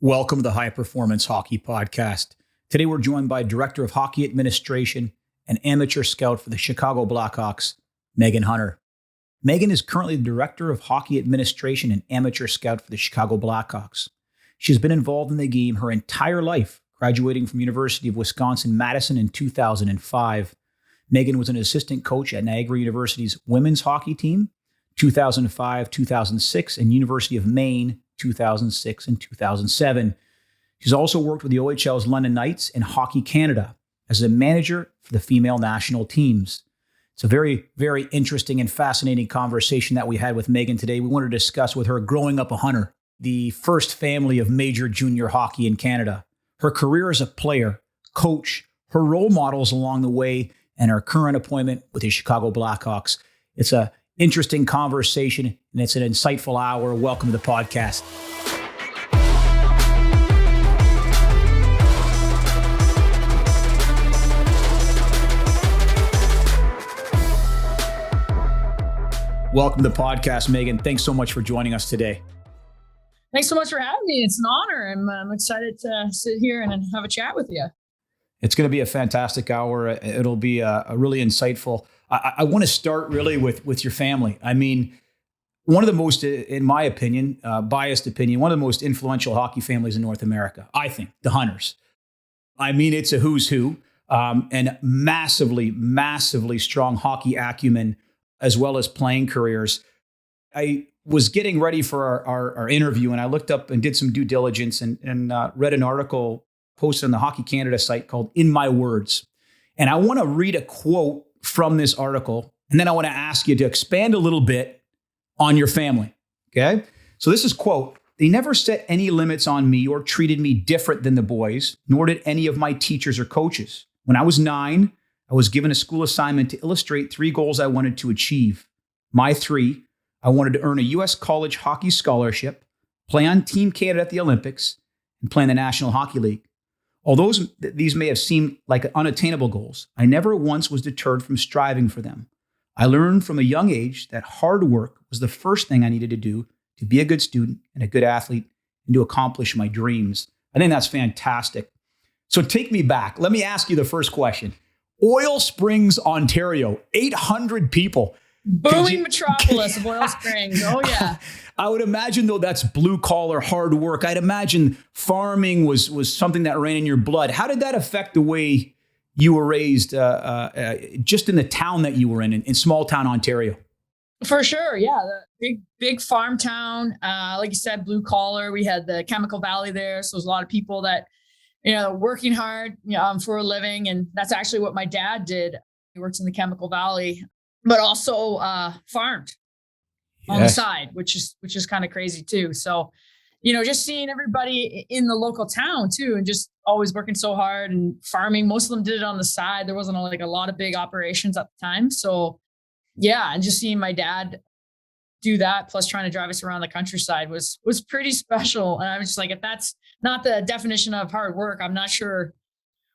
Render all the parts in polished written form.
Welcome to the High Performance Hockey Podcast. Today we're joined by Director of Hockey Administration and amateur scout for the Chicago Blackhawks, Meghan Hunter. Meghan is currently the Director of Hockey Administration and amateur scout for the Chicago Blackhawks. She's been involved in the game her entire life, graduating from University of Wisconsin-Madison in 2005. Meghan was an assistant coach at Niagara University's women's hockey team, 2005-2006, and University of Maine, 2006 and 2007. She's also worked with the OHL's London Knights and Hockey Canada as a manager for the female national teams. It's a very, very interesting and fascinating conversation that we had with Meghan today. We wanted to discuss with her growing up a Hunter, the first family of major junior hockey in Canada, her career as a player, coach, her role models along the way, and her current appointment with the Chicago Blackhawks. It's a interesting conversation, and it's an insightful hour. Welcome to the podcast. Welcome to the podcast, Meghan. Thanks so much for joining us today. Thanks so much for having me. It's an honor. I'm excited to sit here and have a chat with you. It's going to be a fantastic hour. It'll be a really insightful. I want to start really with your family. I mean, one of the most, in my opinion, biased opinion, one of the most influential hockey families in North America, I think, the Hunters. I mean, it's a who's who, and massively, massively strong hockey acumen, as well as playing careers. I was getting ready for our interview, and I looked up and did some due diligence and read an article posted on the Hockey Canada site called In My Words. And I want to read a quote from this article, and then I want to ask you to expand a little bit on your family, okay? So this is quote, "They never set any limits on me or treated me different than the boys, nor did any of my teachers or coaches. When I was 9, I was given a school assignment to illustrate 3 goals I wanted to achieve. My 3, I wanted to earn a U.S. college hockey scholarship, play on Team Canada at the Olympics, and play in the National Hockey League. Although these may have seemed like unattainable goals, I never once was deterred from striving for them. I learned from a young age that hard work was the first thing I needed to do to be a good student and a good athlete and to accomplish my dreams." I think that's fantastic. So take me back. Let me ask you the first question. Oil Springs, Ontario, 800 people. Booming metropolis of Oil Springs. Oh, yeah. I would imagine, though, that's blue-collar, hard work. I'd imagine farming was something that ran in your blood. How did that affect the way you were raised just in the town that you were in small-town Ontario? For sure, yeah. The big farm town. Like you said, blue-collar. We had the Chemical Valley there, so there's a lot of people that, working hard for a living, and that's actually what my dad did. He worked in the Chemical Valley, but also farmed on the side, which is kind of crazy too. So, just seeing everybody in the local town too, and just always working so hard and farming. Most of them did it on the side. There wasn't like a lot of big operations at the time. So yeah, and just seeing my dad do that, plus trying to drive us around the countryside was pretty special. And I was just like, if that's not the definition of hard work, I'm not sure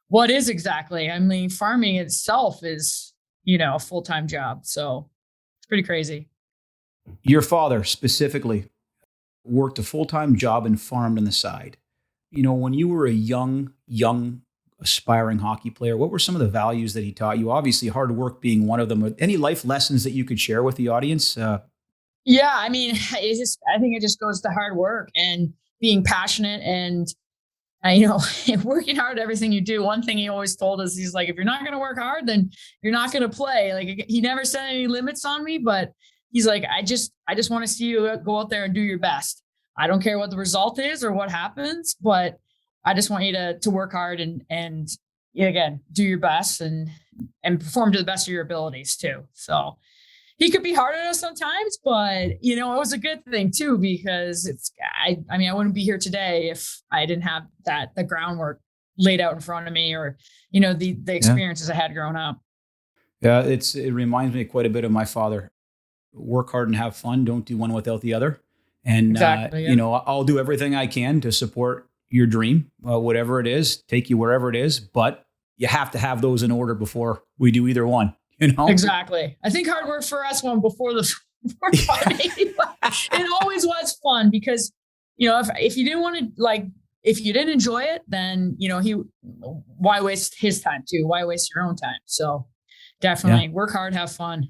what is exactly. I mean, farming itself is, a full-time job. So it's pretty crazy. Your father specifically worked a full-time job and farmed on the side. When you were a young aspiring hockey player, what were some of the values that he taught you? Obviously, hard work being one of them. Any life lessons that you could share with the audience? Yeah, I mean, I think it just goes to hard work and being passionate and working hard at everything you do. One thing he always told us, he's like, if you're not going to work hard, then you're not going to play. Like, he never set any limits on me, but he's like, I just want to see you go out there and do your best. I don't care what the result is or what happens, but I just want you to work hard and again, do your best and perform to the best of your abilities too. So he could be hard on us sometimes, but it was a good thing too, because I wouldn't be here today if I didn't have the groundwork laid out in front of me or, the experiences I had growing up. Yeah, it reminds me quite a bit of my father. Work hard and have fun. Don't do one without the other. And, exactly, yeah. I'll do everything I can to support your dream, whatever it is, take you wherever it is. But you have to have those in order before we do either one. Exactly. I think hard work for us went before the party. It always was fun because, if you didn't want to if you didn't enjoy it, then, why waste his time too? Why waste your own time? So Yeah. definitely work hard, have fun.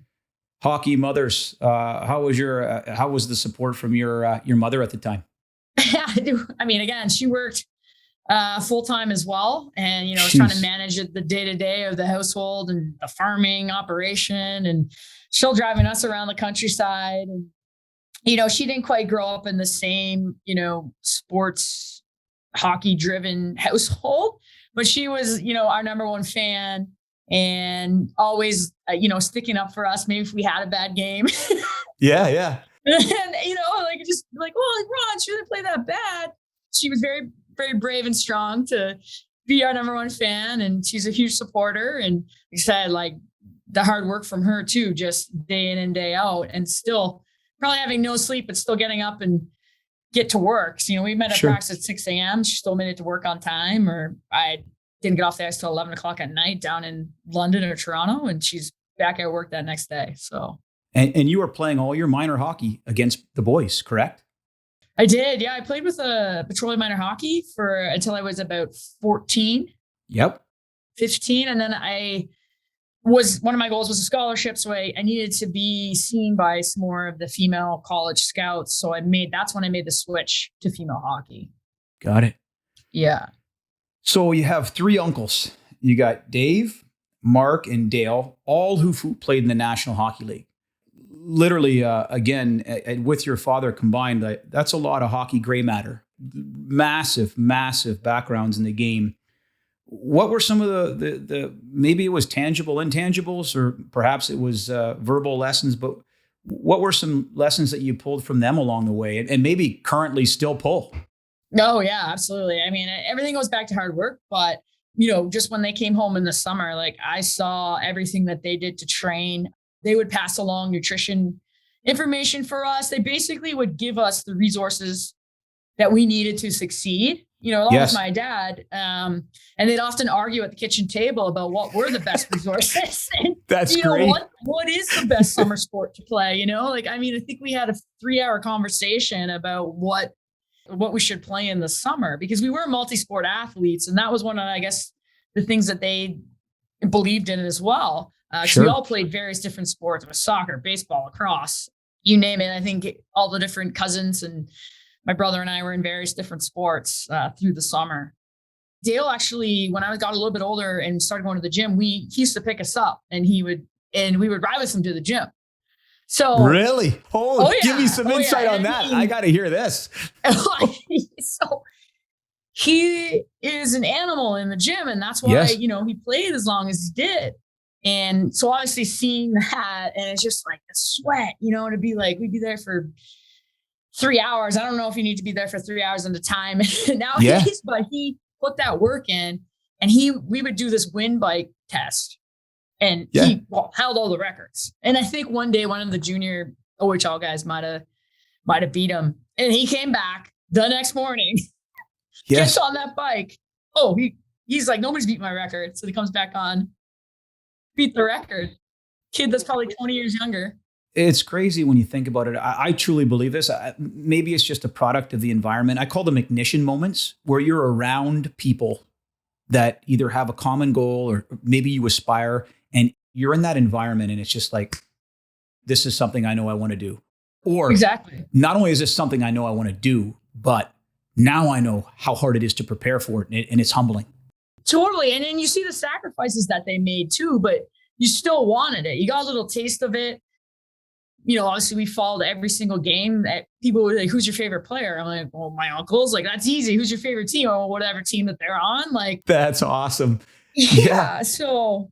Hockey mothers. How was the support from your mother at the time? Yeah, I do. I mean, again, she worked full time as well, and was trying to Jeez. manage the day to day of the household and the farming operation, and still driving us around the countryside. And she didn't quite grow up in the same sports hockey driven household, but she was our number one fan and always sticking up for us. Maybe if we had a bad game. Yeah, yeah. And like just like, well, like, Ron, she didn't play that bad. She was very, very brave and strong to be our number one fan, and she's a huge supporter. And like I said, like the hard work from her too, just day in and day out, and still probably having no sleep, but still getting up and get to work. So, we met at Sure. practice at 6 a.m. She still made it to work on time, or I didn't get off the ice till 11 o'clock at night down in London or Toronto, and she's back at work that next day. So. And you were playing all your minor hockey against the boys, correct? I did. Yeah. I played with petroleum minor hockey until I was about 14, Yep. 15. And then one of my goals was a scholarship. So I needed to be seen by some more of the female college scouts. So that's when I made the switch to female hockey. Got it. Yeah. So you have three uncles. You got Dave, Mark, and Dale, all who played in the National Hockey League. Literally, again, with your father combined, that's a lot of hockey gray matter. Massive, massive backgrounds in the game. What were some of the maybe it was tangible intangibles, or perhaps it was verbal lessons, but what were some lessons that you pulled from them along the way and maybe currently still pull? Oh, yeah, absolutely. I mean, everything goes back to hard work, but just when they came home in the summer, like I saw everything that they did to train. They would pass along nutrition information for us. They basically would give us the resources that we needed to succeed, along with my dad. And they'd often argue at the kitchen table about what were the best resources. And, That's great. What is the best summer sport to play? I think we had a 3-hour conversation about what we should play in the summer, because we were multi-sport athletes. And that was one of, I guess, the things that they believed in as well. Sure. We all played various different sports. It was soccer, baseball, lacrosse, you name it. I think all the different cousins and my brother and I were in various different sports through the summer. Dale actually, when I got a little bit older and started going to the gym, he used to pick us up, and we would ride with him to the gym. So really, give me some insight on that. I got to hear this. So he is an animal in the gym, and that's why he played as long as he did. And so obviously seeing that, and it's just like the sweat, to be like, we'd be there for 3 hours. I don't know if you need to be there for 3 hours at a time nowadays, but he put that work in, and we would do this wind bike test, and he held all the records. And I think one day one of the junior OHL guys might have beat him, and he came back the next morning, gets on that bike. Oh, he's like, nobody's beat my record. So he comes back on, beat the record. Kid that's probably 20 years younger. It's crazy when you think about it. I truly believe this. Maybe it's just a product of the environment. I call them ignition moments, where you're around people that either have a common goal or maybe you aspire, and you're in that environment, and it's just like, this is something I know I want to do. Or exactly, not only is this something I know I want to do, but now I know how hard it is to prepare for it, and it's humbling. Totally. And then you see the sacrifices that they made too, but you still wanted it. You got a little taste of it. Obviously we followed every single game. That people were like, who's your favorite player? I'm like, well, my uncles. Like, that's easy. Who's your favorite team? Or whatever team that they're on. Like, that's awesome. Yeah. So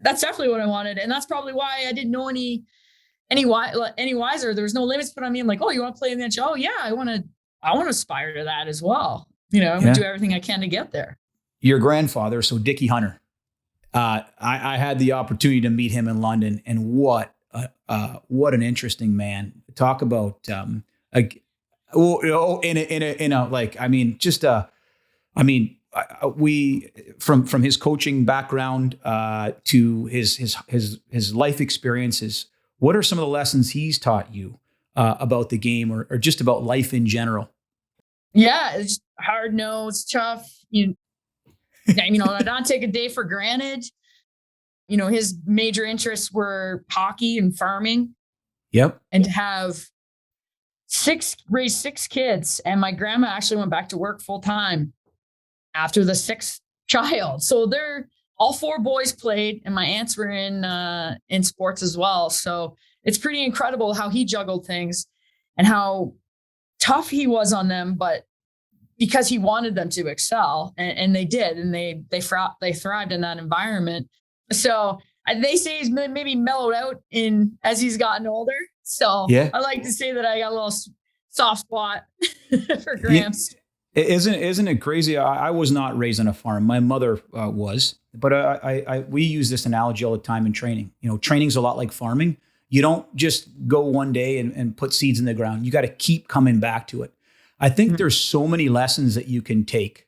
that's definitely what I wanted. And that's probably why I didn't know any wiser. There was no limits put on me. I'm like, oh, you want to play in the NHL? Oh, yeah, I want to aspire to that as well. I'm going to do everything I can to get there. Your grandfather, so Dickie Hunter, I had the opportunity to meet him in London, and what an interesting man. Talk about we from his coaching background to his life experiences. What are some of the lessons he's taught you about the game, or just about life in general? Yeah, it's hard nosed, tough. Not take a day for granted. His major interests were hockey and farming, Yep. and to have raised six kids. And my grandma actually went back to work full time after the sixth child. So they're all four boys played, and my aunts were in sports as well. So it's pretty incredible how he juggled things and how tough he was on them, but because he wanted them to excel, and they did, and they thrived in that environment. So they say he's maybe mellowed out as he's gotten older. So Yeah. I like to say that I got a little soft spot for Gramps. Isn't it crazy? I was not raised on a farm. My mother was, but we use this analogy all the time in training. Training's a lot like farming. You don't just go one day and put seeds in the ground. You got to keep coming back to it. I think there's so many lessons that you can take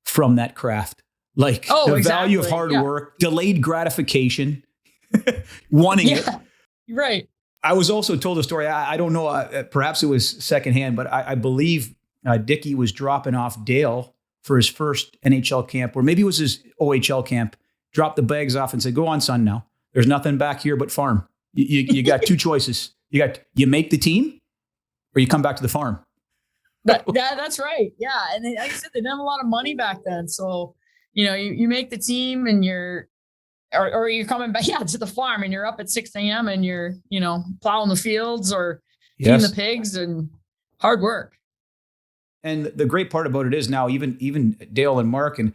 from that craft, like the value of hard work, delayed gratification, wanting it. Right. I was also told a story. I don't know. Perhaps it was secondhand, but I believe Dickie was dropping off Dale for his first NHL camp, or maybe it was his OHL camp. Dropped the bags off and said, "Go on, son. Now there's nothing back here but farm. You got two choices. You make the team, or you come back to the farm." That's right. Yeah. And like I said, they didn't have a lot of money back then. So, you make the team and you're coming back to the farm, and you're up at 6 a.m. and you're, plowing the fields or feeding the pigs, and hard work. And the great part about it is now even Dale and Mark, and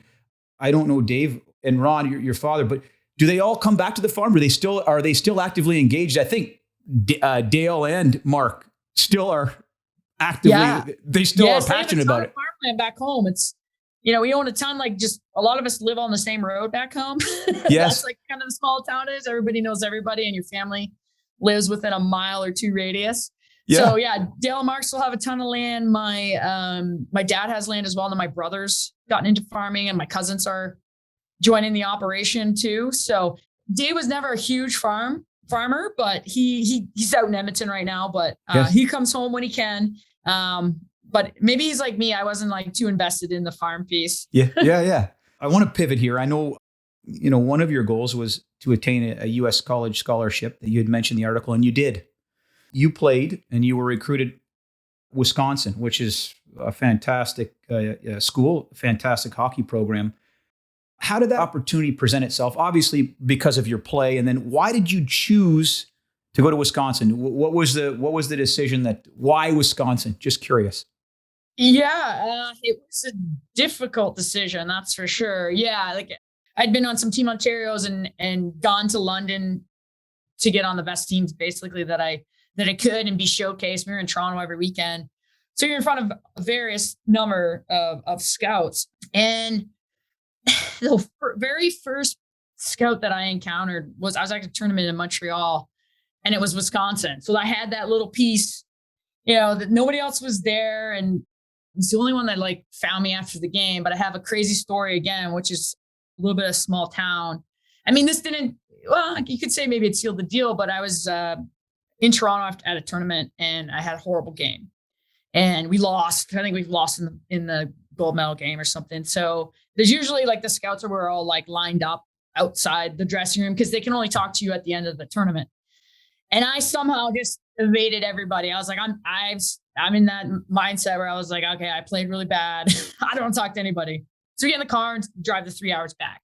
I don't know Dave and Ron, your father, but do they all come back to the farm? Are they still actively engaged? I think Dale and Mark still are actively. They still are passionate about it. Farmland back home. It's we own a ton. Like, just a lot of us live on the same road back home. Yes, that's like kind of the small town is. Everybody knows everybody, and your family lives within a mile or two radius. Yeah. So Dale and Mark still have a ton of land. My dad has land as well, and my brother's gotten into farming, and my cousins are joining the operation too. So Dave was never a huge farmer, but he's out in Edmonton right now. But he comes home when he can. But maybe he's like me. I wasn't like too invested in the farm piece. Yeah. I want to pivot here. I know, one of your goals was to attain a U.S. college scholarship that you had mentioned in the article, and you did. You played and you were recruited Wisconsin, which is a fantastic school, fantastic hockey program. How did that opportunity present itself? Obviously, because of your play, and then why did you choose to go to Wisconsin? What was the decision why Wisconsin? Just curious. Yeah, it was a difficult decision, that's for sure. Yeah, like I'd been on some Team Ontarios and gone to London to get on the best teams, basically that I could, and be showcased. We were in Toronto every weekend, so you're in front of a various number of scouts. And the very first scout that I encountered I was at a tournament in Montreal, and it was Wisconsin. So I had that little piece, that nobody else was there, and it's the only one that found me after the game. But I have a crazy story again, which is a little bit of small town. I mean, this didn't. Well, you could say maybe it sealed the deal, but I was in Toronto at a tournament, and I had a horrible game, and we lost. I think we've lost in the gold medal game or something. So there's usually the scouts were all lined up outside the dressing room, because they can only talk to you at the end of the tournament. And I somehow just evaded everybody. I was like, I'm in that mindset where I was like, okay, I played really bad. I don't talk to anybody. So we get in the car and drive the 3 hours back.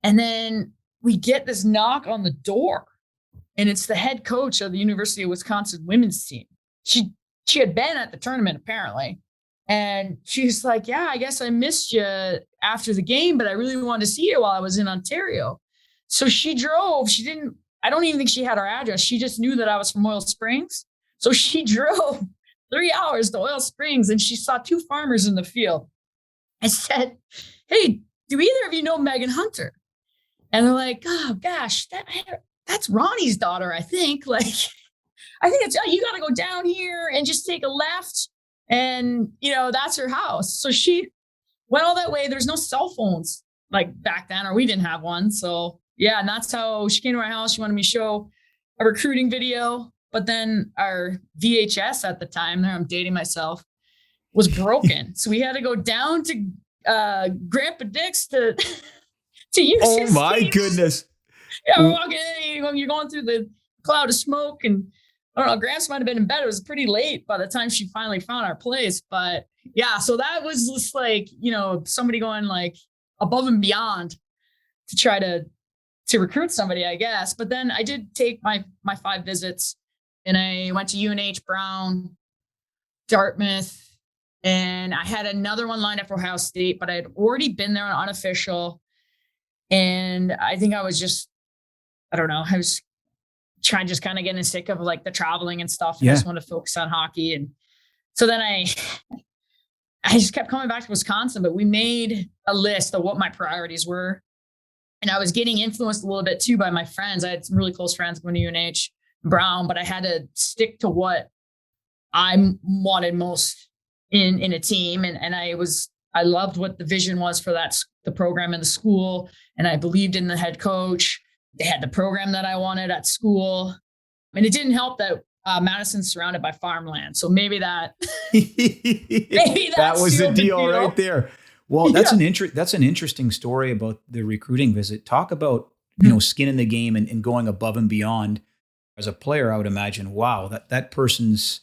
And then we get this knock on the door, and it's the head coach of the University of Wisconsin women's team. She had been at the tournament apparently. And she's like, yeah, I guess I missed you after the game, but I really wanted to see you while I was in Ontario. So she drove. I don't even think she had our address. She just knew that I was from Oil Springs. So she drove 3 hours to Oil Springs, and she saw two farmers in the field. I said, hey, do either of you know Meghan Hunter? And they're like, oh gosh, that's Ronnie's daughter, I think. I think you got to go down here and just take a left. And, that's her house. So she went all that way. There's no cell phones back then, or we didn't have one. So yeah, and that's how she came to our house. She wanted me to show a recruiting video, but then our VHS at the time, there I'm dating myself, was broken. So we had to go down to Grandpa Dick's to use Oh his my team. goodness. Yeah, we're walking in, you're going through the cloud of smoke, and I don't know, Gramps might have been in bed. It was pretty late by the time she finally found our place. But yeah, so that was just like, somebody going like above and beyond to try to recruit somebody, I guess. But then I did take my 5 visits, and I went to UNH, Brown, Dartmouth, and I had another one lined up for Ohio State, but I had already been there on unofficial. And I think I was I was trying, just kind of getting sick of like the traveling and stuff. And I just wanted to focus on hockey. And so then I just kept coming back to Wisconsin, but we made a list of what my priorities were. And I was getting influenced a little bit too by my friends. I had some really close friends going to UNH, Brown, but I had to stick to what I wanted most in a team. And I loved what the vision was for the program and the school. And I believed in the head coach. They had the program that I wanted at school. And it didn't help that Madison's surrounded by farmland. So maybe that that was the deal right there. Well, that's an interesting story about the recruiting visit. Talk about, skin in the game and going above and beyond. As a player, I would imagine, wow, that person's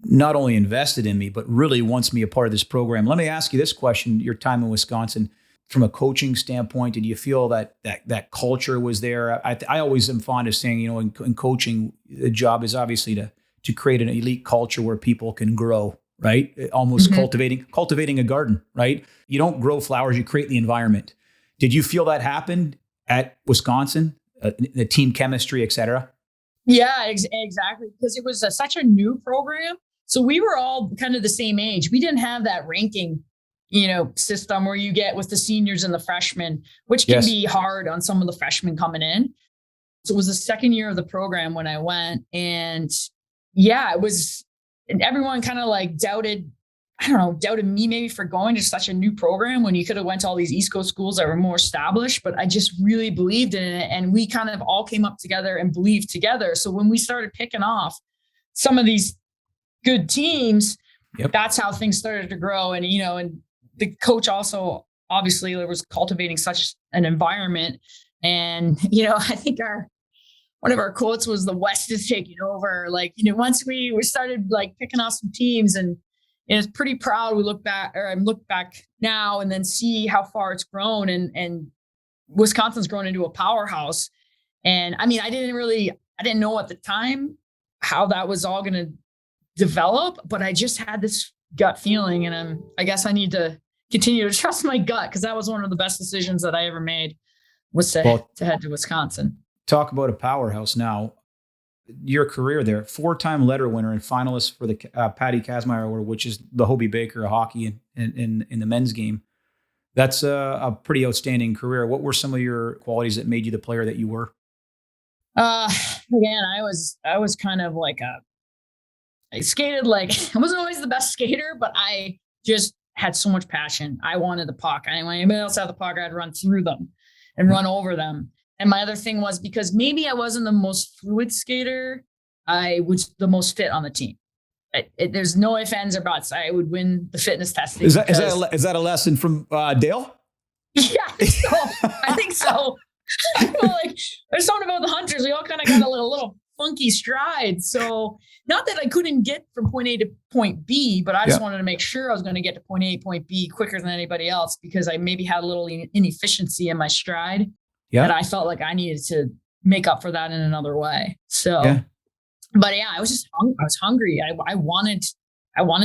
not only invested in me, but really wants me a part of this program. Let me ask you this question: your time in Wisconsin, from a coaching standpoint, did you feel that culture was there? I always am fond of saying, in coaching, the job is obviously to create an elite culture where people can grow, right? Almost cultivating a garden, right? You don't grow flowers, you create the environment. Did you feel that happened at Wisconsin, the team chemistry, et cetera? Yeah, exactly. Because it was such a new program. So we were all kind of the same age. We didn't have that ranking, system where you get with the seniors and the freshmen, which can be hard on some of the freshmen coming in. So it was the second year of the program when I went, and it was, and everyone kind of like doubted me maybe for going to such a new program when you could have went to all these East Coast schools that were more established, but I just really believed in it. And we kind of all came up together and believed together. So when we started picking off some of these good teams, that's how things started to grow. And, and the coach also, obviously, there was cultivating such an environment. And, I think one of our quotes was, "The West is taking over." Like, once we started like picking off some teams, and it's pretty proud. We look back now and then see how far it's grown, and Wisconsin's grown into a powerhouse. And I mean, I didn't know at the time how that was all going to develop, but I just had this gut feeling, and I guess I need to continue to trust my gut, because that was one of the best decisions that I ever made, was to head to Wisconsin. Talk about a powerhouse now. Your career there, 4-time letter winner and finalist for the Patty Kazmaier Award, which is the Hobie Baker of hockey in the men's game. That's a pretty outstanding career. What were some of your qualities that made you the player that you were? Again, I was kind of like I skated like, I wasn't always the best skater, but I just had so much passion. I wanted the puck. When anybody else had the puck, I'd run through them and run over them. And my other thing was, because maybe I wasn't the most fluid skater, I was the most fit on the team. There's no ifs, ands, or buts. I would win the fitness testing. Is that a lesson from Dale? Yeah, I think so. Well, like, there's something about the Hunters. We all kind of got a little funky stride. So not that I couldn't get from point A to point B, but I just wanted to make sure I was going to get to point A, point B quicker than anybody else, because I maybe had a little inefficiency in my stride that I felt like I needed to make up for that in another way. So, but I was just, I was hungry. I wanted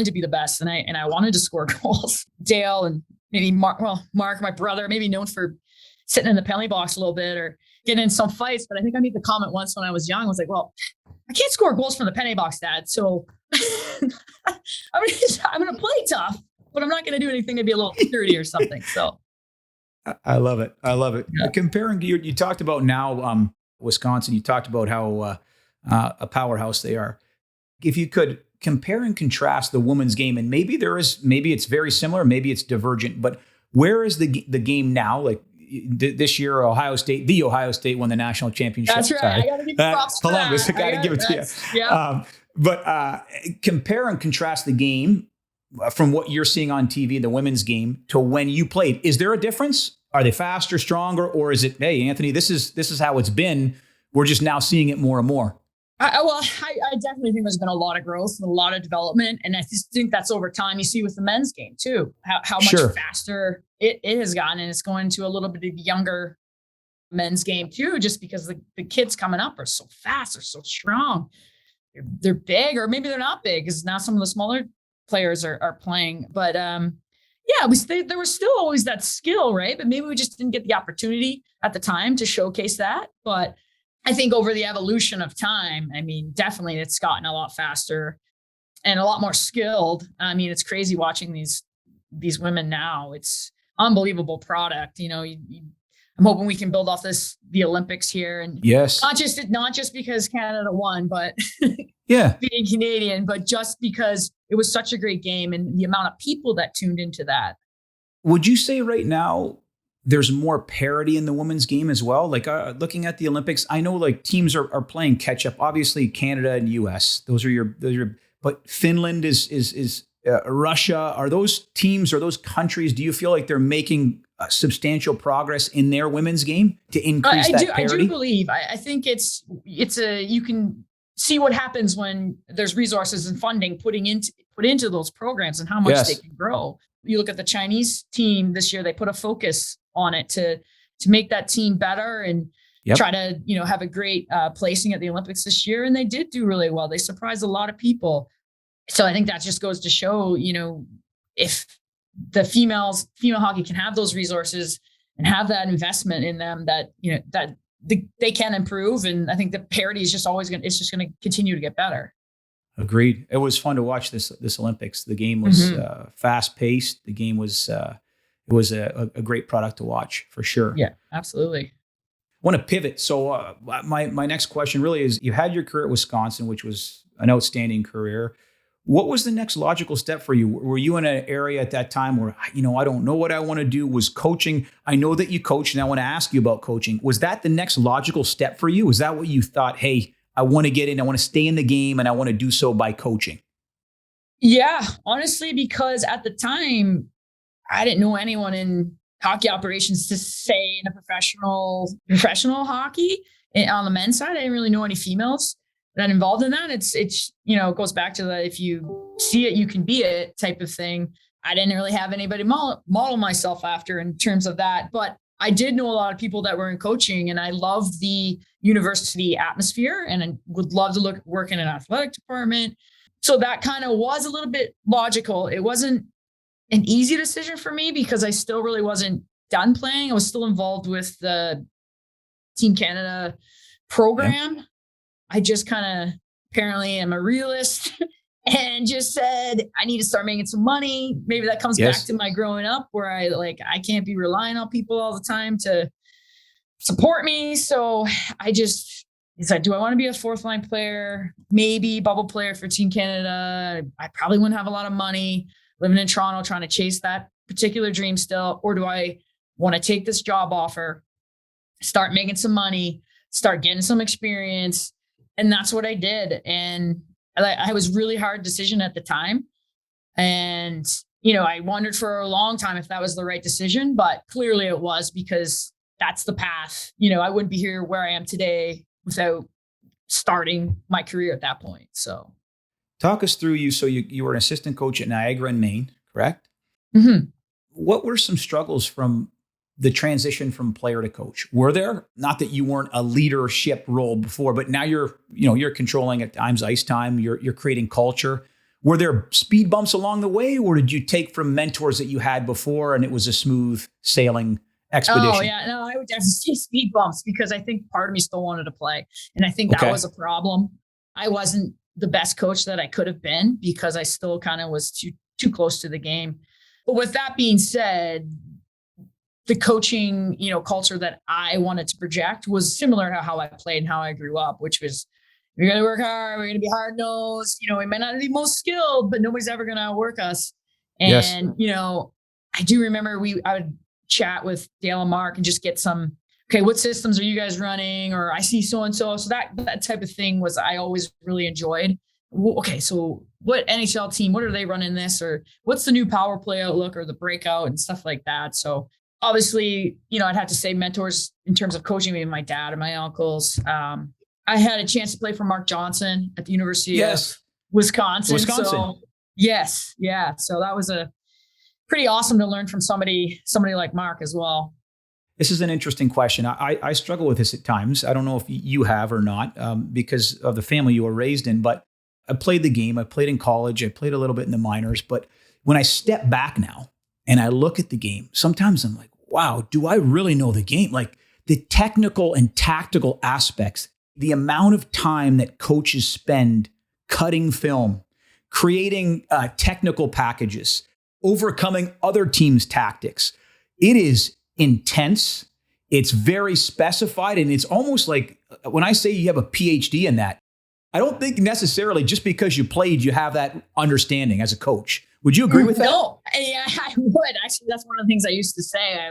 to be the best, and I wanted to score goals. Dale and maybe Mark, my brother, maybe known for sitting in the penalty box a little bit or getting in some fights. But I think I made the comment once when I was young. I was like, well, I can't score goals from the penalty box, Dad. So I'm going to play tough, but I'm not going to do anything to be a little dirty or something. So I love it. Yeah. Comparing, you talked about now Wisconsin. You talked about how a powerhouse they are. If you could compare and contrast the women's game, and maybe it's very similar, maybe it's divergent, but where is the game now? Like this year, the Ohio State won the national championship. That's right. Sorry. I got to give props to Columbus. I got to give it to you. Yeah. But compare and contrast the game from what you're seeing on TV, the women's game, to when you played? Is there a difference? Are they faster, stronger, or is it, hey, Anthony, this is how it's been. We're just now seeing it more and more. I definitely think there's been a lot of growth and a lot of development. And I just think that's over time. You see with the men's game too, how much faster it has gotten. And it's going to a little bit of younger men's game too, just because the kids coming up are so fast, they're so strong. They're big, or maybe they're not big, because now some of the smaller players are playing. But there was still always that skill, right? But maybe we just didn't get the opportunity at the time to showcase that. But I think over the evolution of time, I mean, definitely it's gotten a lot faster and a lot more skilled. I mean, it's crazy watching these women now. It's unbelievable product. I'm hoping we can build off the Olympics here, and yes, not just because Canada won, but yeah, being Canadian, but just because it was such a great game and the amount of people that tuned into that. Would you say right now there's more parity in the women's game as well? Like looking at the Olympics, I know like teams are playing catch up. Obviously, Canada and US, those are but Finland is Russia. Are those teams or those countries? Do you feel like they're making substantial progress in their women's game to increase that parity? I do believe. I think you can see what happens when there's resources and funding put into those programs and how much they can grow. You look at the Chinese team this year; they put a focus on it to make that team better and try to have a great placing at the Olympics this year. And they did do really well. They surprised a lot of people. So I think that just goes to show, if the female hockey can have those resources and have that investment in them, that they can improve. And I think the parity is just going to continue to get better. Agreed. It was fun to watch this Olympics. The game was fast paced. The game was it was a great product to watch for sure. Yeah, absolutely. I want to pivot. So my next question really is: you had your career at Wisconsin, which was an outstanding career. What was the next logical step for you? Were you in an area at that time where, I don't know what I want to do? Was coaching? I know that you coach, and I want to ask you about coaching. Was that the next logical step for you? Was that what you thought, hey, I want to get in, I want to stay in the game, and I want to do so by coaching? Yeah, honestly, because at the time, I didn't know anyone in hockey operations to say in a professional hockey on the men's side. I didn't really know any females that involved in that. It goes back to the, if you see it, you can be it type of thing. I didn't really have anybody model myself after in terms of that, but I did know a lot of people that were in coaching, and I loved the university atmosphere and I would love to work in an athletic department. So that kind of was a little bit logical. It wasn't an easy decision for me because I still really wasn't done playing. I was still involved with the Team Canada program. Yeah. I just kind of apparently am a realist and just said, I need to start making some money. Maybe that comes back to my growing up where I can't be relying on people all the time to support me. So I just decided, do I want to be a fourth line player? Maybe bubble player for Team Canada. I probably wouldn't have a lot of money living in Toronto, trying to chase that particular dream still. Or do I want to take this job offer, start making some money, start getting some experience? And that's what I did. And I was really hard decision at the time. And, I wondered for a long time if that was the right decision, but clearly it was, because that's the path. I wouldn't be here where I am today without starting my career at that point. So talk us through So you were an assistant coach at Niagara in Maine, correct? Mm-hmm. What were some struggles from the transition from player to coach? Were there? Not that you weren't a leadership role before, but now you're controlling at times ice time, you're creating culture. Were there speed bumps along the way, or did you take from mentors that you had before and it was a smooth sailing expedition? Oh yeah, no, I would definitely say speed bumps, because I think part of me still wanted to play. And I think that was a problem. I wasn't the best coach that I could have been because I still kind of was too close to the game. But with that being said, the coaching, culture that I wanted to project was similar to how I played and how I grew up, which was, we're going to work hard. We're going to be hard nosed. We might not be most skilled, but nobody's ever going to outwork us. And, I do remember I would chat with Dale and Mark and just get some, okay, what systems are you guys running? Or I see so-and-so. So that type of thing I always really enjoyed. Okay, so what NHL team, what are they running this, or what's the new power play outlook or the breakout and stuff like that. So obviously, I'd have to say mentors in terms of coaching, maybe my dad and my uncles. I had a chance to play for Mark Johnson at the University of Wisconsin. So yes. Yeah. So that was a pretty awesome to learn from somebody like Mark as well. This is an interesting question. I struggle with this at times. I don't know if you have or not, because of the family you were raised in, but I played the game. I played in college. I played a little bit in the minors. But when I step back now and I look at the game, sometimes I'm like, wow, do I really know the game? Like the technical and tactical aspects, the amount of time that coaches spend cutting film, creating technical packages, overcoming other teams' tactics. It is intense. It's very specified. And it's almost like when I say you have a PhD in that, I don't think necessarily just because you played, you have that understanding as a coach. Would you agree with that? No, yeah, I would. Actually, that's one of the things I used to say.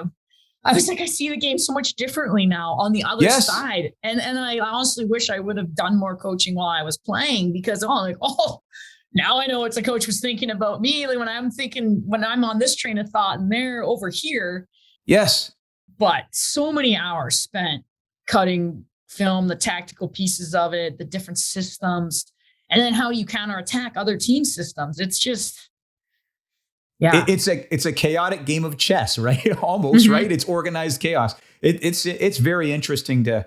I was like, I see the game so much differently now on the other side. And I honestly wish I would have done more coaching while I was playing, because now I know what the coach was thinking about me. Like when I'm on this train of thought and they're over here. Yes. But so many hours spent cutting film, the tactical pieces of it, the different systems, and then how you counterattack other team systems. It's just, yeah. It's a chaotic game of chess, right? Almost, right? It's organized chaos. It's very interesting to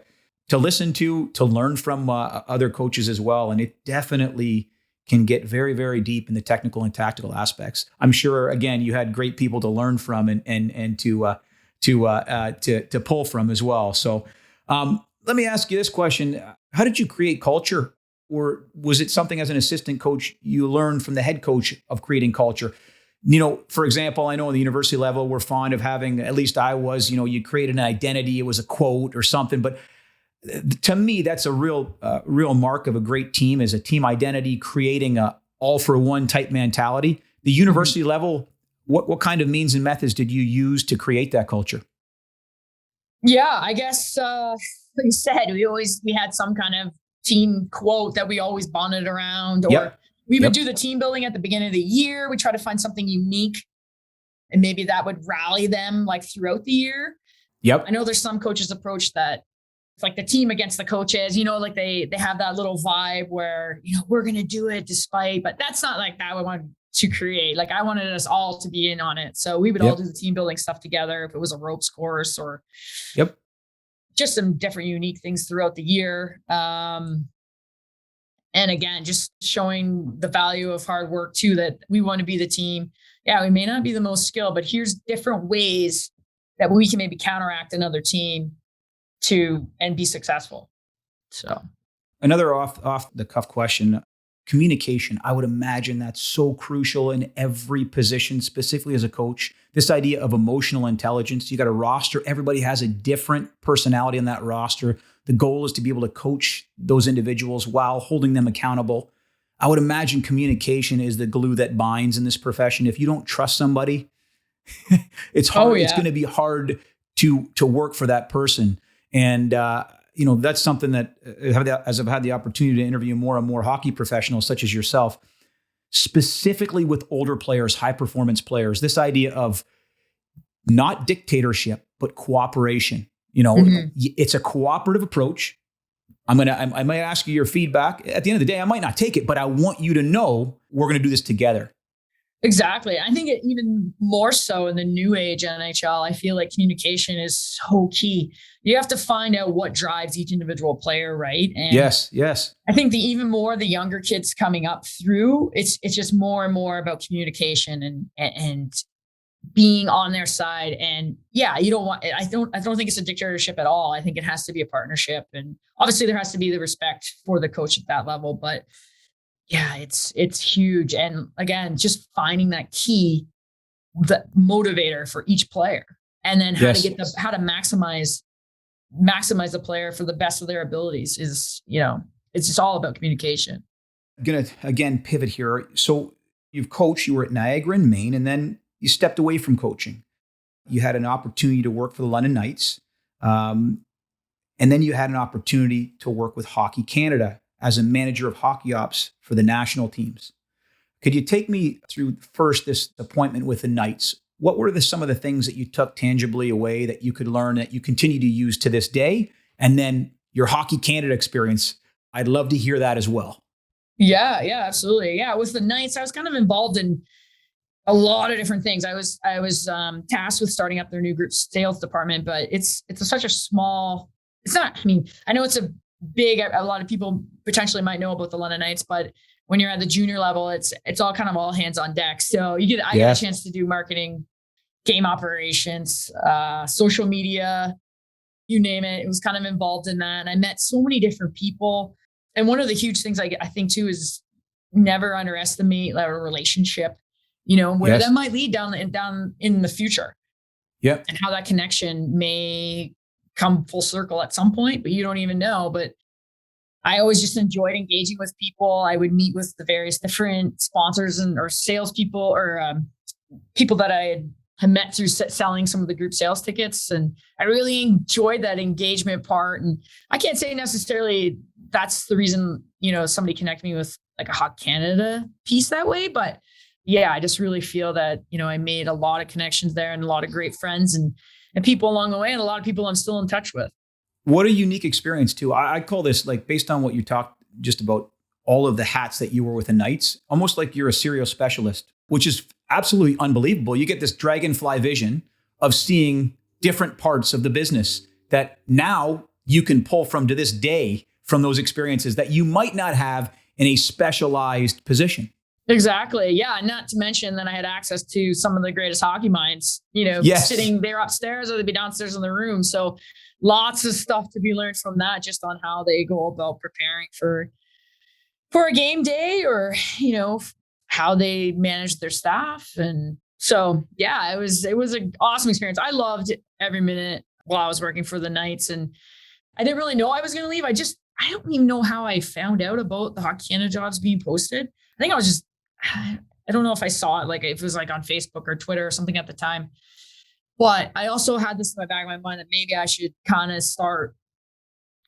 listen to learn from other coaches as well. And it definitely can get very, very deep in the technical and tactical aspects. I'm sure, again, you had great people to learn from and to pull from as well. So let me ask you this question. How did you create culture? Or was it something as an assistant coach you learned from the head coach of creating culture? For example, I know on the university level, we're fond of having, at least I was, you created an identity. It was a quote or something. But to me, that's a real mark of a great team, is a team identity, creating a all for one type mentality. The university level, what kind of means and methods did you use to create that culture? Yeah, I guess, like you said, we had some kind of team quote that we always bonded around, or we would do the team building at the beginning of the year. We try to find something unique, and maybe that would rally them like throughout the year. Yep. I know there's some coaches approach that it's like the team against the coaches, like they have that little vibe where, we're going to do it despite, but that's not like that I wanted to create. Like I wanted us all to be in on it. So we would all do the team building stuff together. If it was a ropes course or just some different unique things throughout the year. And again, just showing the value of hard work too, that we want to be the team. Yeah, we may not be the most skilled, but here's different ways that we can maybe counteract another team and be successful. So another off the cuff question, communication. I would imagine that's so crucial in every position, specifically as a coach. This idea of emotional intelligence. You got a roster. Everybody has a different personality on that roster. The goal is to be able to coach those individuals while holding them accountable. I would imagine communication is the glue that binds in this profession. If you don't trust somebody, it's hard. It's going to be hard to work for that person. And, that's something that as I've had the opportunity to interview more and more hockey professionals such as yourself, specifically with older players, high performance players, this idea of not dictatorship, but cooperation. It's a cooperative approach. I might ask you your feedback. At the end of the day, I might not take it, but I want you to know we're going to do this together. Exactly. I think even more so in the new age NHL, I feel like communication is so key. You have to find out what drives each individual player, right? And yes. I think even more the younger kids coming up through, it's just more and more about communication and being on their side. And I don't think it's a dictatorship at all. I think it has to be a partnership, and obviously there has to be the respect for the coach at that level, but yeah, it's huge. And again, just finding that key, the motivator for each player, and then how to maximize the player for the best of their abilities is, it's just all about communication. I'm going to again pivot here. So you've coached, you were at Niagara in Maine, and then you stepped away from coaching. You had an opportunity to work for the London Knights. And then you had an opportunity to work with Hockey Canada as a manager of hockey ops for the national teams. Could you take me through first this appointment with the Knights? What were some of the things that you took tangibly away that you could learn that you continue to use to this day? And then your Hockey Canada experience. I'd love to hear that as well. Yeah, absolutely. Yeah, with the Knights, I was kind of involved in a lot of different things. I was tasked with starting up their new group sales department, but it's such a small. It's not. I mean, I know it's a big. A lot of people potentially might know about the London Knights, but when you're at the junior level, it's all hands on deck. So I got a chance to do marketing, game operations, social media, you name it. It was kind of involved in that, and I met so many different people. And one of the huge things I think too is never underestimate a relationship, where that might lead down in the future. Yep. And how that connection may come full circle at some point, but you don't even know. But I always just enjoyed engaging with people. I would meet with the various different sponsors or salespeople or people that I had met through selling some of the group sales tickets. And I really enjoyed that engagement part. And I can't say necessarily that's the reason, somebody connected me with like a Hockey Canada piece that way. But yeah, I just really feel that, I made a lot of connections there and a lot of great friends and people along the way, and a lot of people I'm still in touch with. What a unique experience too. I call this, like, based on what you talked just about all of the hats that you wore with the Knights, almost like you're a serial specialist, which is absolutely unbelievable. You get this dragonfly vision of seeing different parts of the business that now you can pull from to this day from those experiences that you might not have in a specialized position. Exactly. Yeah. Not to mention that I had access to some of the greatest hockey minds, sitting there upstairs or they'd be downstairs in the room. So lots of stuff to be learned from that, just on how they go about preparing for a game day or, how they manage their staff. And so, yeah, it was an awesome experience. I loved every minute while I was working for the Knights, and I didn't really know I was going to leave. I don't even know how I found out about the Hockey Canada jobs being posted. I think I don't know if I saw it, like if it was like on Facebook or Twitter or something at the time. But I also had this in the back of my mind that maybe I should kind of start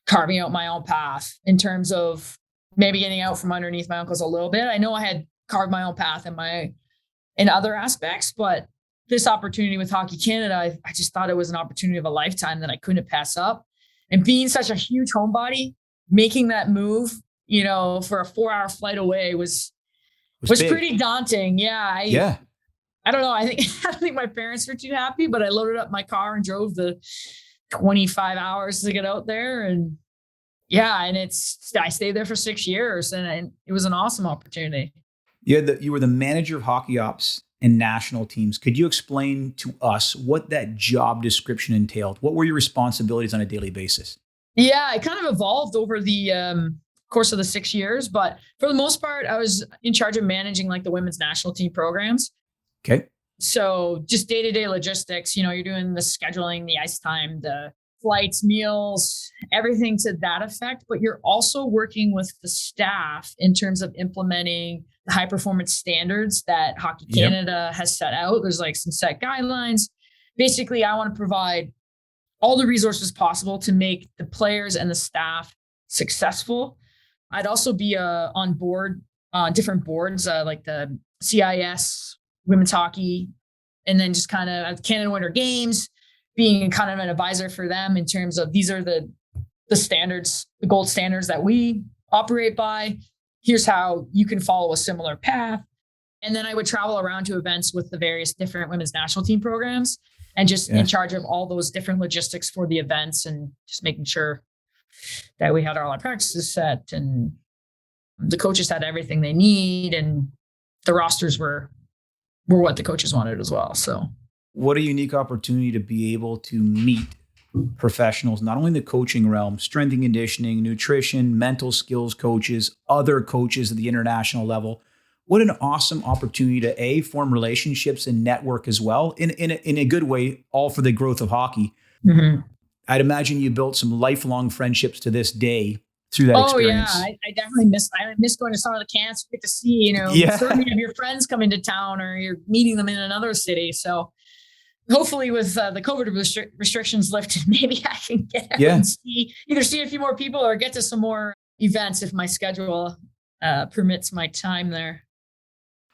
carving out my own path in terms of maybe getting out from underneath my uncles a little bit. I know I had carved my own path in other aspects, but this opportunity with Hockey Canada, I just thought it was an opportunity of a lifetime that I couldn't pass up. And being such a huge homebody, making that move, for a 4-hour flight away was pretty daunting. Yeah. I don't know. I don't think my parents were too happy, but I loaded up my car and drove the 25 hours to get out there. And yeah, and I stayed there for 6 years, and it was an awesome opportunity. You were the manager of hockey ops and national teams. Could you explain to us what that job description entailed? What were your responsibilities on a daily basis? Yeah, it kind of evolved over the course of the 6 years, but for the most part, I was in charge of managing like the women's national team programs. Okay. So just day-to-day logistics, you're doing the scheduling, the ice time, the flights, meals, everything to that effect. But you're also working with the staff in terms of implementing the high performance standards that Hockey Canada has set out. There's like some set guidelines. Basically, I want to provide all the resources possible to make the players and the staff successful. I'd also be on board on different boards like the CIS, women's hockey, and then just kind of Canada Winter Games, being kind of an advisor for them in terms of these are the standards, the gold standards that we operate by. Here's how you can follow a similar path. And then I would travel around to events with the various different women's national team programs and just in charge of all those different logistics for the events and just making sure that we had all our practices set and the coaches had everything they need and the rosters were what the coaches wanted as well. So what a unique opportunity to be able to meet professionals, not only in the coaching realm, strength and conditioning, nutrition, mental skills coaches, other coaches at the international level. What an awesome opportunity to form relationships and network as well in a good way, all for the growth of hockey. Mm-hmm. I'd imagine you built some lifelong friendships to this day through that experience. Oh yeah, I definitely miss going to some of the camps. You get to see, 30 of your friends come into town or you're meeting them in another city. So hopefully with the COVID restrictions lifted, maybe I can get out and see a few more people or get to some more events if my schedule permits my time there.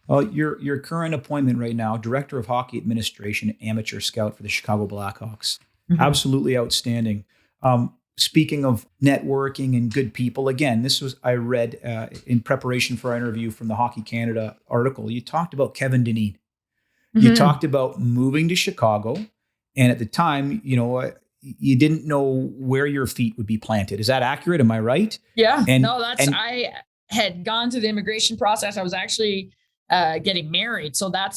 Well, your current appointment right now, Director of Hockey Administration, amateur scout for the Chicago Blackhawks. Mhm. Absolutely outstanding. Speaking of networking and good people, again, this was I read in preparation for our interview from the Hockey Canada article. You talked about Kevin Dineen. You Mhm. talked about moving to Chicago, and at the time, you didn't know where your feet would be planted. Is that accurate? Am I right? Yeah, And no, that's and I had gone through the immigration process. I was actually getting married, so that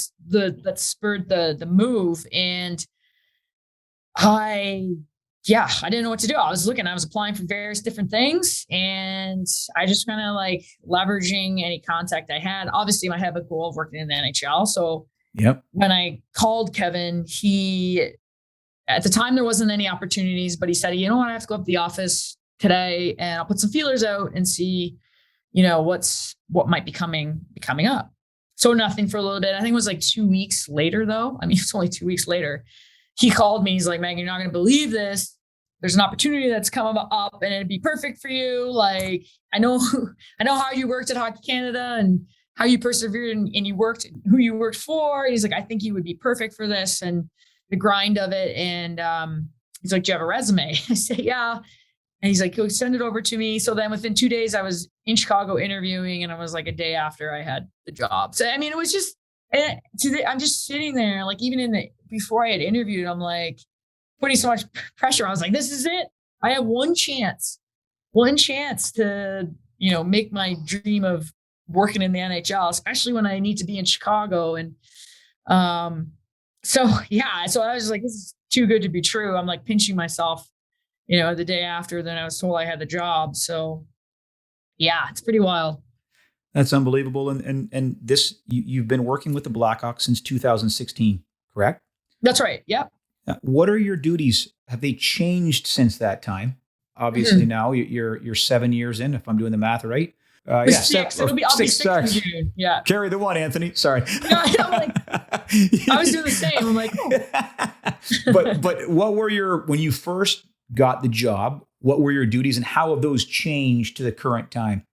spurred the move. And I, yeah, I didn't know what to do. I was applying for various different things, and I just kind of like leveraging any contact I had. Obviously, I have a goal of working in the NHL. So yep, when I called Kevin, he at the time there wasn't any opportunities, but he said, you know what, I have to go up to the office today and I'll put some feelers out and see, what might be coming up. So nothing for a little bit. I think it was like 2 weeks later though. I mean, it's only 2 weeks later. He called me. He's like, Megan, you're not going to believe this. There's an opportunity that's come up and it'd be perfect for you. Like, I know, I know how you worked at Hockey Canada and how you persevered and you worked who you worked for. And he's like, I think you would be perfect for this and the grind of it. And he's like, do you have a resume? I said, yeah. And he's like, he'll send it over to me. So then within 2 days, I was in Chicago interviewing, and I was like a day after I had the job. So I mean, it was just, I'm just sitting there, like even before I had interviewed, I'm like putting so much pressure. I was like, this is it. I have one chance to make my dream of working in the NHL, especially when I need to be in Chicago. And um, so yeah, so I was like, this is too good to be true. I'm like pinching myself the day after, then I was told I had the job. So yeah, it's pretty wild. that's unbelievable. And this you've been working with the Blackhawks since 2016, correct? That's right. Yep. What are your duties? Have they changed since that time? Obviously, Mhm. now you're 7 years in, if I'm doing the math right. Yeah, Six. I'll be six. six in Sorry, June. Yeah. carry the one, Anthony. Sorry. Yeah. I'm like, I was doing the same. I'm like, oh. but what were when you first got the job? What were your duties, and how have those changed to the current time?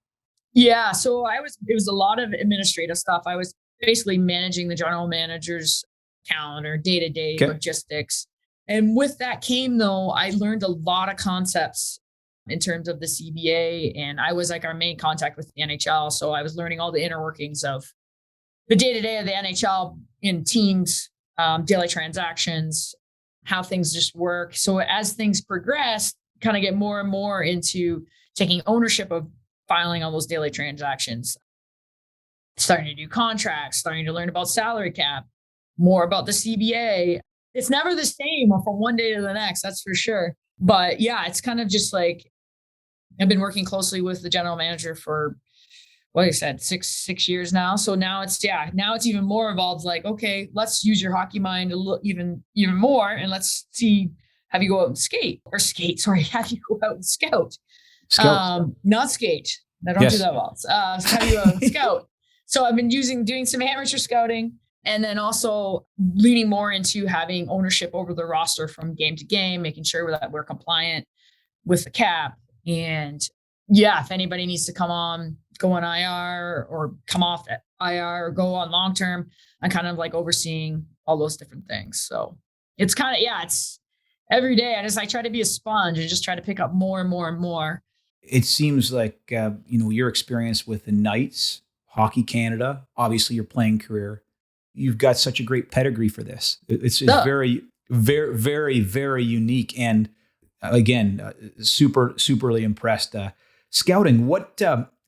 Yeah. So it was a lot of administrative stuff. I was basically managing the general manager's calendar, day to day Okay. logistics. And with that came, though, I learned a lot of concepts in terms of the CBA. And I was like our main contact with the NHL. So I was learning all the inner workings of the day to day of the NHL in teams, daily transactions, how things just work. So as things progress, kind of get more and more into taking ownership of filing all those daily transactions, starting to do contracts, starting to learn about salary cap, more about the CBA. It's never the same from one day to the next, that's for sure. But yeah, it's kind of just like I've been working closely with the general manager for what I said, six years now. So now it's even more involved. Like, okay, let's use your hockey mind even more, and let's see. Have you go out and skate or skate? Sorry, have you go out and scout? Scout. Not skate. I don't do Yes. that well. Have you go out and scout? So I've been doing some amateur scouting, and then also leaning more into having ownership over the roster from game to game, making sure that we're compliant with the cap. And yeah, if anybody needs to go on IR or come off IR or go on long term, I'm kind of like overseeing all those different things. So it's kind of, yeah, it's every day. I try to be a sponge and just try to pick up more and more and more. It seems like your experience with the Knights, Hockey Canada, obviously your playing career. You've got such a great pedigree for this. It's No, very, very, very, very unique, and again, superly impressed. Scouting, what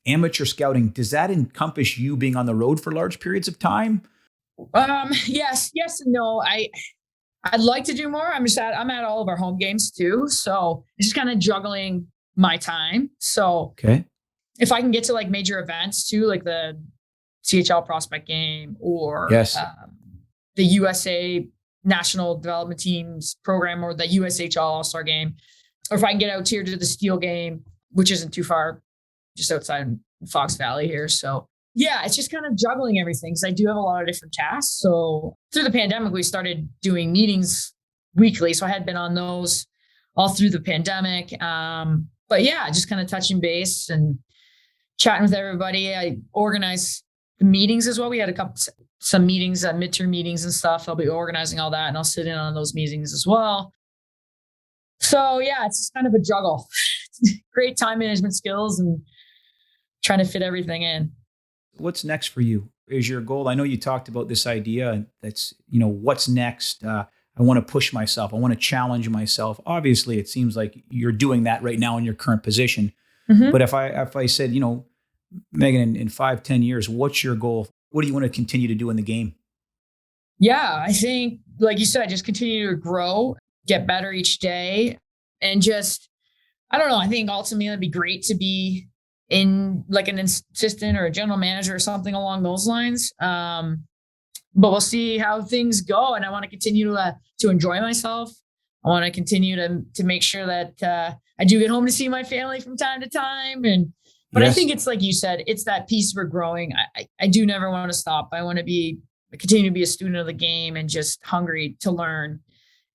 amateur scouting does that encompass? You being on the road for large periods of time? yes and no. I'd like to do more. I'm at all of our home games too. So it's just kind of juggling my time. So Okay. if I can get to like major events too, like the CHL prospect game or Yes. the USA National Development Teams program or the USHL All Star game, or if I can get out here to the Steel game, which isn't too far, just outside Fox Valley here. So yeah, it's just kind of juggling everything because I do have a lot of different tasks. So through the pandemic, we started doing meetings weekly. So I had been on those all through the pandemic. But yeah, just kind of touching base and chatting with everybody. I organize the meetings as well. We had some meetings, midterm meetings and stuff. I'll be organizing all that, and I'll sit in on those meetings as well. So yeah, it's just kind of a juggle. Great time management skills and trying to fit everything in. What's next for you? Is your goal? I know you talked about this idea, and that's, what's next? I want to push myself. I want to challenge myself. Obviously, it seems like you're doing that right now in your current position. Mm-hmm. But if I said, Meghan, in 5-10 years, what's your goal? What do you want to continue to do in the game? Yeah, I think, like you said, just continue to grow, get better each day, and just, I don't know. I think ultimately it'd be great to be in like an assistant or a general manager or something along those lines. But we'll see how things go. And I want to continue to enjoy myself. I want to continue to make sure that I do get home to see my family from time to time. But yes. I think it's like you said, it's that piece we're growing. I do never want to stop. I want to continue to be a student of the game and just hungry to learn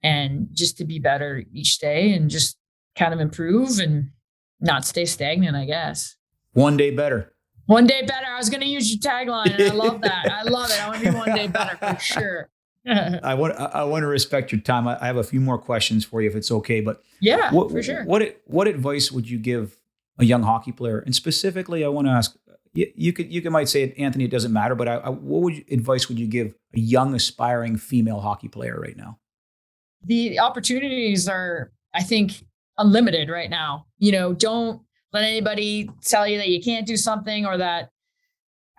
and just to be better each day and just kind of improve and not stay stagnant, I guess. One day better. One day better. I was going to use your tagline, and I love that. I love it. I want to be one day better for sure. I want to respect your time. I have a few more questions for you, if it's okay. But yeah, for sure. What advice would you give a young hockey player? And specifically, I want to ask. You might say, Anthony, it doesn't matter. But what advice would you give a young aspiring female hockey player right now? The opportunities are, I think, unlimited right now. Don't let anybody tell you that you can't do something or that.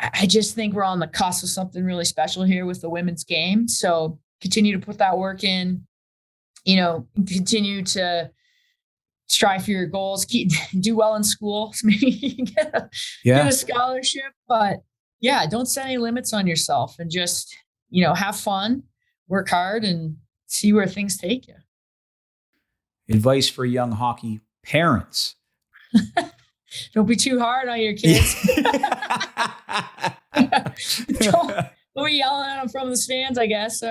I just think we're on the cusp of something really special here with the women's game. So continue to put that work in, continue to strive for your goals, do well in school. So maybe you can get a scholarship, but yeah, don't set any limits on yourself and just, have fun, work hard and see where things take you. Advice for young hockey parents. Don't be too hard on your kids. Don't be yelling at them from the stands, I guess.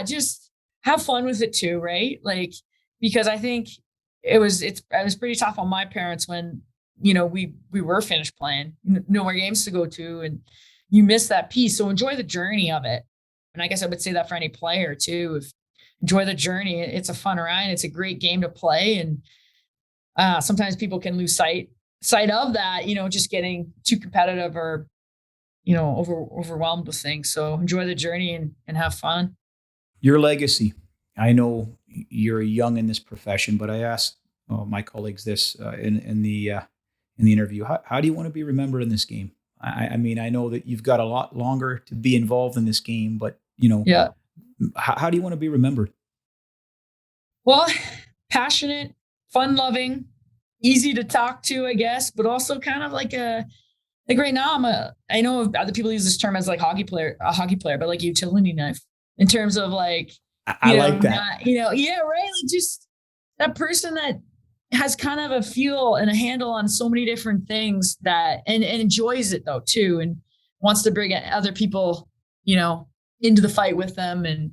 Just have fun with it too, right? Like, because I think it was pretty tough on my parents when, we were finished playing, no more games to go to, and you miss that piece. So enjoy the journey of it. And I guess I would say that for any player too. Enjoy the journey. It's a fun ride. It's a great game to play. And sometimes people can lose sight of that, just getting too competitive or, overwhelmed with things. So enjoy the journey and have fun. Your legacy. I know you're young in this profession, but I asked my colleagues this in the interview. How do you want to be remembered in this game? I mean, I know that you've got a lot longer to be involved in this game, but how do you want to be remembered? Well, passionate, fun-loving, easy to talk to, I guess, but also kind of like right now I know other people use this term as like a hockey player, but like utility knife in terms of like, I like that. Right. Like just that person that has kind of a feel and a handle on so many different things that, and enjoys it though too. And wants to bring other people, into the fight with them and,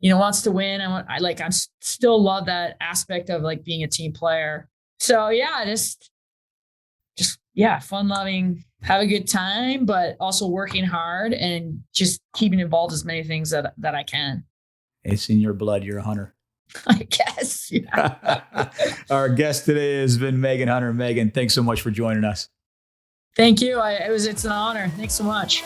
wants to win. I still love that aspect of like being a team player. So yeah, just fun loving, have a good time, but also working hard and just keeping involved as many things that I can. It's in your blood. You're a hunter. I guess. Yeah. Our guest today has been Meghan Hunter. Meghan, thanks so much for joining us. Thank you. It's an honor. Thanks so much.